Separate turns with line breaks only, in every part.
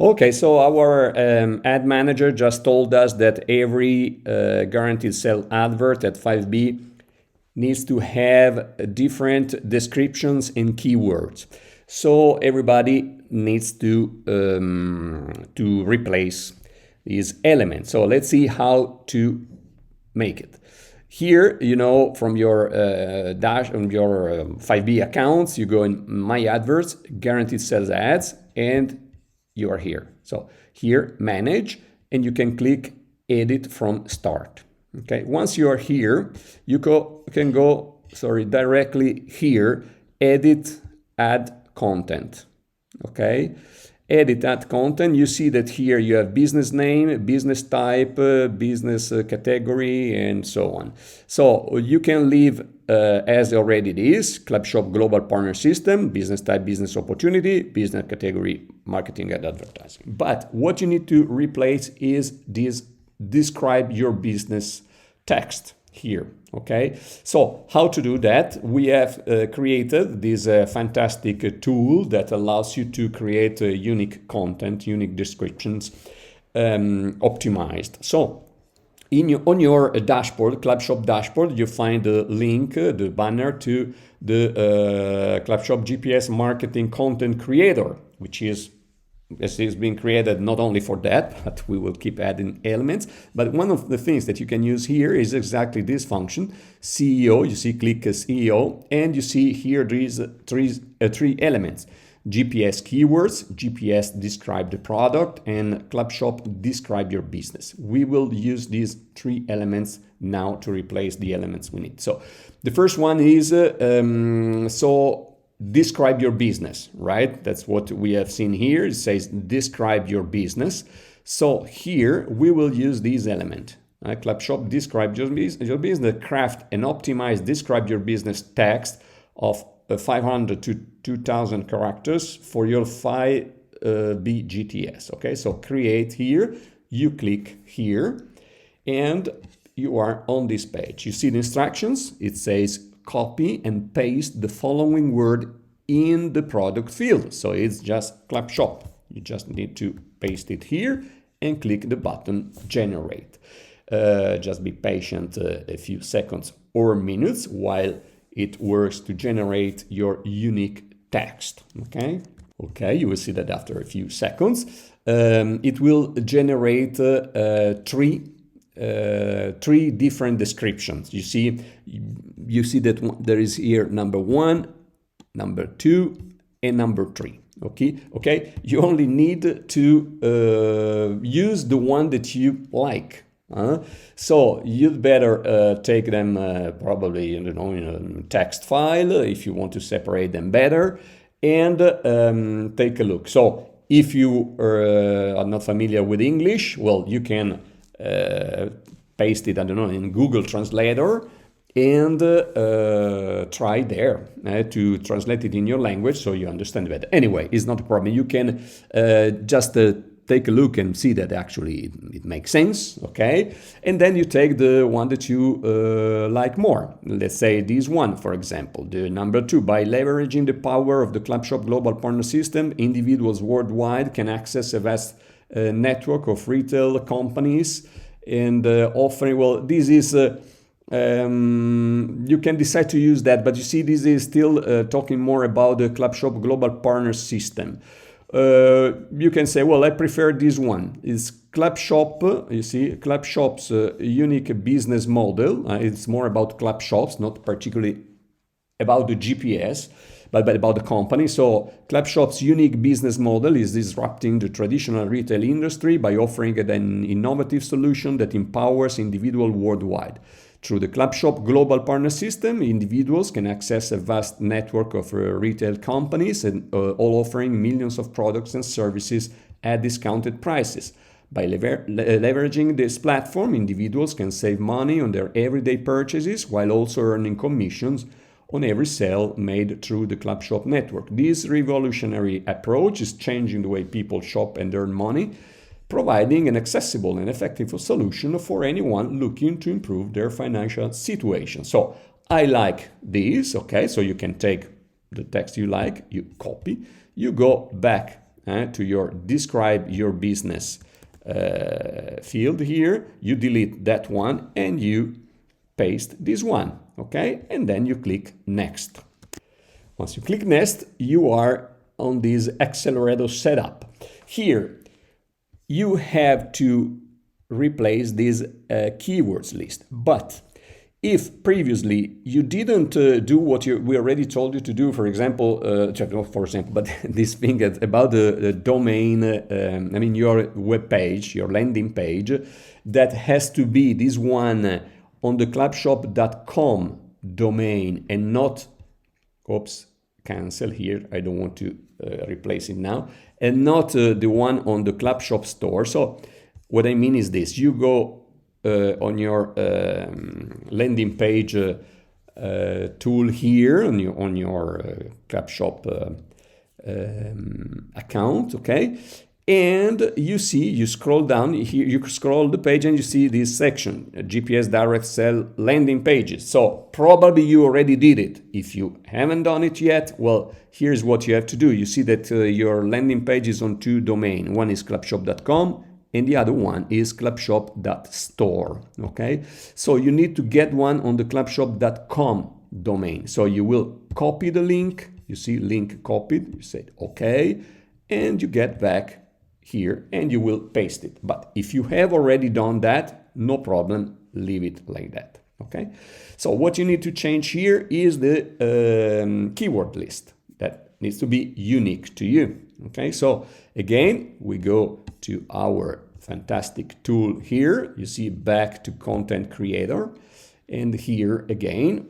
Okay, so our ad manager just told us that every guaranteed sale advert at 5B needs to have different descriptions and keywords. So everybody needs to replace these elements. So let's see how to make it. Here, you know, from your on your 5B accounts, you go in My Adverts, Guaranteed Sales Ads, and you are here. So here, Manage, and you can click Edit from Start. Okay, once you are here, you can go directly here, Edit Add Content. Okay, Edit Add Content. You see that here you have business name, business type, business category, and so on. So you can leave as already it is, Clubshop Global Partner System, business type, business opportunity, business category, marketing and advertising. But what you need to replace is this describe your business text here. Okay, so how to do that? We have created this fantastic tool that allows you to create unique content, unique descriptions, optimized. So on your dashboard, Clubshop dashboard, you find the link, the banner to the Clubshop GPS Marketing Content Creator, which is being created not only for that, but we will keep adding elements. But one of the things that you can use here is exactly this function, CEO. You see, click CEO, and you see here there is three elements. GPS keywords, GPS describe the product, and Clubshop describe your business. We will use these three elements now to replace the elements we need. So the first one is describe your business, right? That's what we have seen here. It says describe your business. So here we will use this element. Clubshop describe your business, craft and optimize describe your business text of 500 to 2000 characters for your 5B GTS. Okay, so create here, you click here, and you are on this page. You see the instructions. It says copy and paste the following word in the product field. So it's just Clubshop. You just need to paste it here and click the button generate. Just be patient a few seconds or minutes while it works to generate your unique text. Okay, you will see that after a few seconds. It will generate three different descriptions. You see that there is here number 1, number 2, and number 3. Okay. You only need to use the one that you like. So you'd better take them probably in a text file if you want to separate them better, and take a look. So if you are not familiar with English, well, you can paste it, in Google Translator and try there to translate it in your language so you understand better. Anyway, it's not a problem. You can just take a look and see that actually it makes sense, okay? And then you take the one that you like more. Let's say this one, for example, the number 2. By leveraging the power of the Clubshop Global Partner System, individuals worldwide can access a vast network of retail companies and offering, well, this is, you can decide to use that, but you see this is still talking more about the Clubshop Global Partner System. You can say, well, I prefer this one. It's Clubshop, you see, Clubshop's unique business model. It's more about Clubshops, not particularly about the GPS, but about the company. So Clubshop's unique business model is disrupting the traditional retail industry by offering an innovative solution that empowers individuals worldwide. Through the Clubshop Global Partner System, individuals can access a vast network of retail companies, and all offering millions of products and services at discounted prices. By leveraging this platform, individuals can save money on their everyday purchases while also earning commissions on every sale made through the Clubshop network. This revolutionary approach is changing the way people shop and earn money, providing an accessible and effective solution for anyone looking to improve their financial situation. So I like this, okay? So you can take the text you like, you copy, you go back to your describe your business field here, you delete that one and you paste this one, okay? And then you click next. Once you click next, you are on this accelerator setup. Here, you have to replace this keywords list, but if previously you didn't do what we already told you to do, for example, but this thing about the domain, I mean your web page, your landing page, that has to be this one on the clubshop.com domain and not, oops, cancel here, I don't want to replace it now, and not the one on the Clubshop store. So what I mean is this, you go on your landing page tool here on your Clubshop account, okay? And you scroll down here, you scroll the page and you see this section, GPS direct sell landing pages. So probably you already did it. If you haven't done it yet, well, here's what you have to do. You see that your landing page is on two domains. One is clubshop.com and the other one is clubshop.store, okay? So you need to get one on the clubshop.com domain. So you will copy the link, you see link copied, you say okay, and you get back here and you will paste it. But if you have already done that, no problem, leave it like that, okay? So what you need to change here is the keyword list that needs to be unique to you, okay? So again, we go to our fantastic tool here. You see back to content creator. And here again,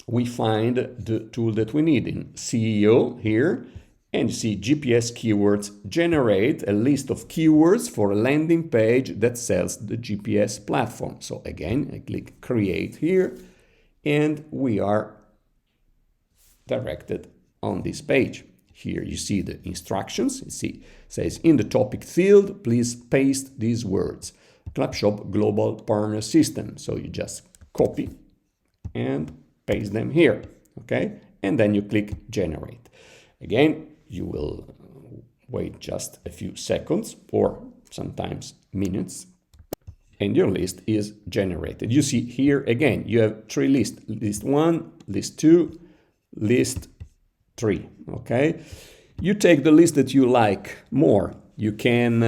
we find the tool that we need in CEO here. And you see GPS keywords, generate a list of keywords for a landing page that sells the GPS platform. So again, I click create here and we are directed on this page. Here you see the instructions. You see, it says in the topic field, please paste these words. Clubshop Global Partner System. So you just copy and paste them here, okay? And then you click generate. Again, you will wait just a few seconds or sometimes minutes and your list is generated. You see here again, you have three lists, list 1, list 2, list 3, okay? You take the list that you like more. You can,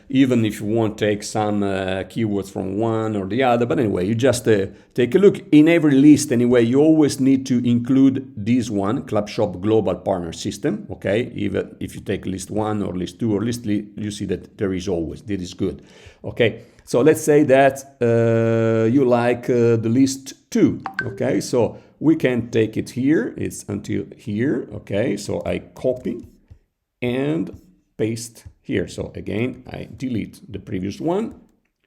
even if you want, take some keywords from one or the other, but anyway, you just take a look. In every list, anyway, you always need to include this one, Clubshop Global Partner System, okay? Even if you take list 1 or list 2 or list 3, you see that there is always, this is good, okay? So let's say that you like the list 2, okay? So we can take it here, it's until here, okay? So I copy and paste here. So again, I delete the previous one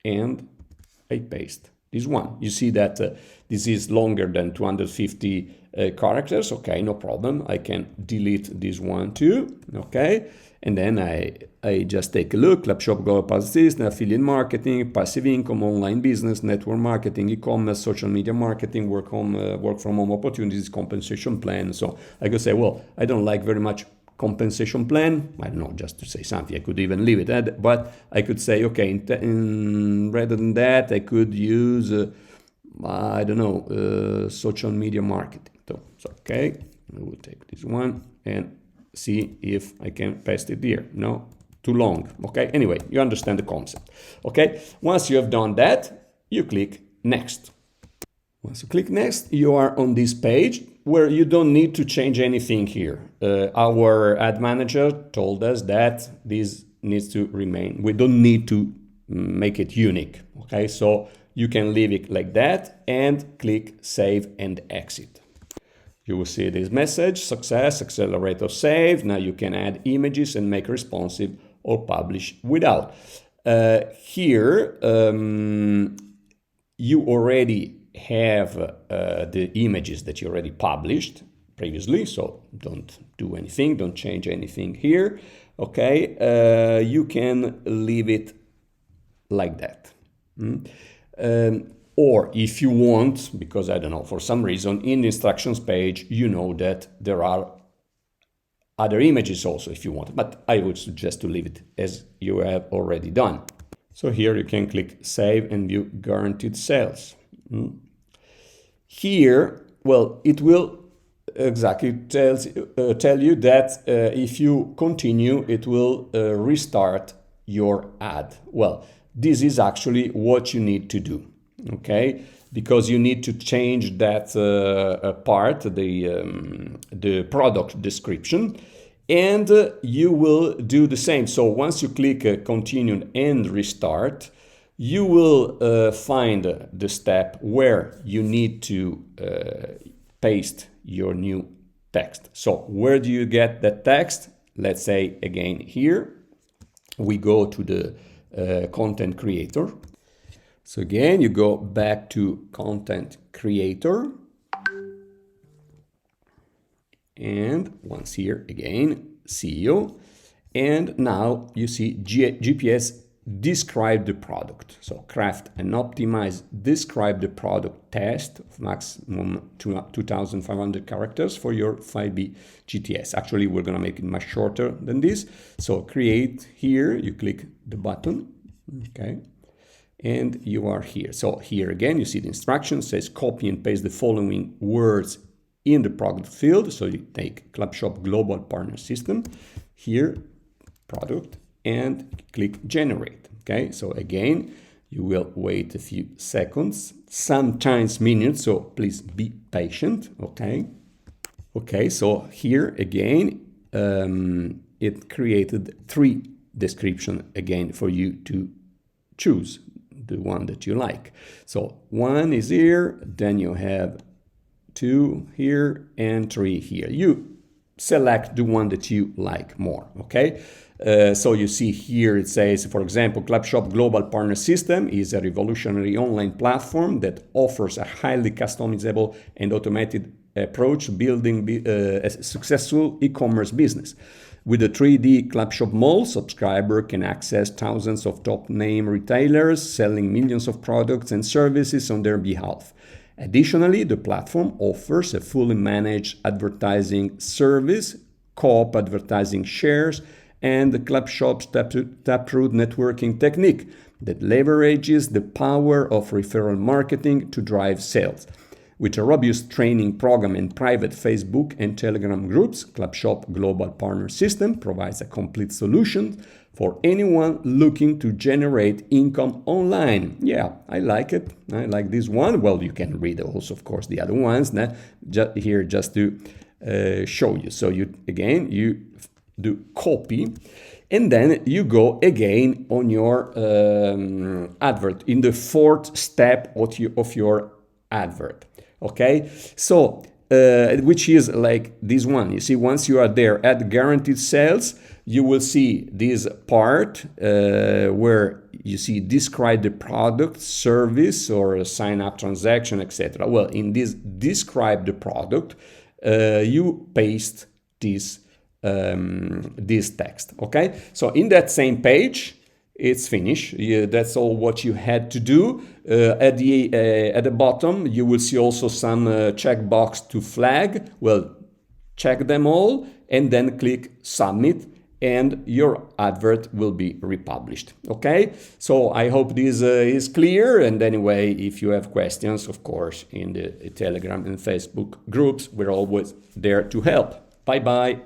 and I paste this one. You see that this is longer than 250 characters. Okay, no problem. I can delete this one too. Okay, and then I just take a look. Clubshop Global Partner System, affiliate marketing, passive income, online business, network marketing, e-commerce, social media marketing, work from home opportunities, compensation plan. So I could say, well, I don't like very much compensation plan. I don't know, just to say something. I could even leave it, but I could say, okay, rather than that, I could use, I don't know, social media marketing. So, okay, I will take this one and see if I can paste it here. No, too long. Okay, anyway, you understand the concept. Okay, once you have done that, you click next. Once you click next, you are on this page where you don't need to change anything here. Our ad manager told us that this needs to remain. We don't need to make it unique. Okay, so you can leave it like that and click save and exit. You will see this message, success, accelerator saved. Now you can add images and make responsive or publish without. Here, you already have the images that you already published previously, so don't do anything, don't change anything here. Okay, you can leave it like that. Or if you want, because I don't know, for some reason in the instructions page, you know that there are other images also if you want, but I would suggest to leave it as you have already done. So here you can click Save and view guaranteed sales. Here, well, it will exactly tell you that if you continue, it will restart your ad. Well, this is actually what you need to do, okay? Because you need to change that part, the product description, and you will do the same. So once you click continue and restart, you will find the step where you need to paste your new text. So where do you get that text? Let's say again here, we go to the content creator. So again, you go back to content creator. And once here again, SEO. And now you see GPS describe the product. So craft and optimize describe the product test of maximum 2,500 characters for your 5B GTS. Actually, we're going to make it much shorter than this. So create here, you click the button, okay, and you are here. So here again, you see the instructions, says copy and paste the following words in the product field. So you take Clubshop Global Partner System, here, product, and click generate. Okay, so again, you will wait a few seconds, sometimes minutes, so please be patient. Okay, so here again, it created 3 descriptions again for you to choose the one that you like. So 1 is here, then you have 2 here and 3 here. You select the one that you like more, okay? So you see here it says, for example, Clubshop Global Partner System is a revolutionary online platform that offers a highly customizable and automated approach to building a successful e-commerce business. With the 3D Clubshop Mall, subscriber can access thousands of top-name retailers selling millions of products and services on their behalf. Additionally, the platform offers a fully managed advertising service, co-op advertising shares, and the Clubshop's Taproot networking technique that leverages the power of referral marketing to drive sales. With a robust training program and private Facebook and Telegram groups, Clubshop Global Partner System provides a complete solution for anyone looking to generate income online. Yeah, I like it. I like this one. Well, you can read also, of course, the other ones here just to show you. So you do copy, and then you go again on your advert in the 4th step of your advert. Okay, so which is like this one. You see, once you are there at guaranteed sales, you will see this part where you see describe the product, service, or a sign up transaction, etc. Well, in this describe the product, you paste this text. Okay, so in that same page, it's finished. That's all what you had to do. At the bottom, you will see also some checkbox to flag. Well, check them all and then click submit, and your advert will be republished. Okay, so I hope this is clear. And anyway, if you have questions, of course, in the Telegram and Facebook groups, we're always there to help. Bye bye.